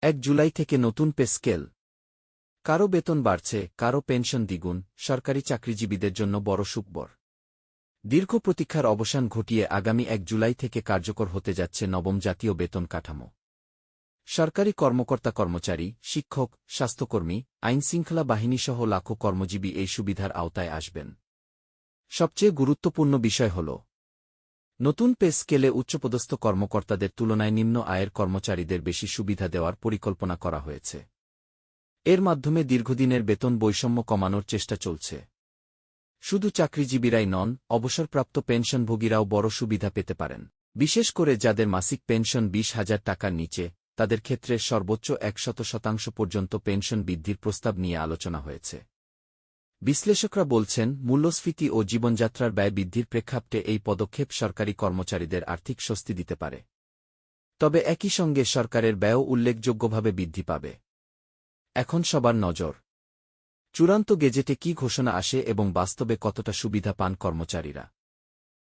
1 জুলাই থেকে নতুন pay scale. কারও বেতন বাড়ছে, কারও পেনশন দ্বিগুণ, সরকারি চাকরিজীবীদের জন্য বড় সুখবর। দীর্ঘ প্রতীক্ষার অবসান ঘটিয়ে আগামী 1 জুলাই থেকে কার্যকর হতে যাচ্ছে নবম জাতীয় বেতন কাঠামো। সরকারি কর্মকর্তা-কর্মচারী, শিক্ষক, স্বাস্থ্যকর্মী, আইনশৃঙ্খলা বাহিনীসহ লাখো কর্মজীবী এই সুবিধার আওতায় আসবেন। সবচেয়ে গুরুত্বপূর্ণ বিষয় হল, নতুন পে স্কেলে উচ্চপদস্থ কর্মকর্তাদের তুলনায় নিম্ন আয়ের কর্মচারীদের বেশি সুবিধা দেওয়ার পরিকল্পনা করা হয়েছে। এর মাধ্যমে দীর্ঘদিনের বেতন বৈষম্য কমানোর চেষ্টা চলছে। শুধু চাকরিজীবীরাই নন, অবসরপ্রাপ্ত পেনশনভোগীরাও বড় সুবিধা পেতে পারেন। বিশেষ করে যাদের মাসিক পেনশন 20,000 টাকার নিচে, তাদের ক্ষেত্রে সর্বোচ্চ 100% পর্যন্ত পেনশন বৃদ্ধির প্রস্তাব নিয়ে আলোচনা হয়েছে। বিশ্লেষকরা বলছেন, মূল্যস্ফীতি ও জীবনযাত্রার ব্যয় বৃদ্ধির প্রেক্ষাপটে এই পদক্ষেপ সরকারি কর্মচারীদের আর্থিক স্বস্তি দিতে পারে। তবে একই সঙ্গে সরকারের ব্যয়ও উল্লেখযোগ্যভাবে বৃদ্ধি পাবে। এখন সবার নজর, চূড়ান্ত গেজেটে কী ঘোষণা আসে এবং বাস্তবে কতটা সুবিধা পান কর্মচারীরা।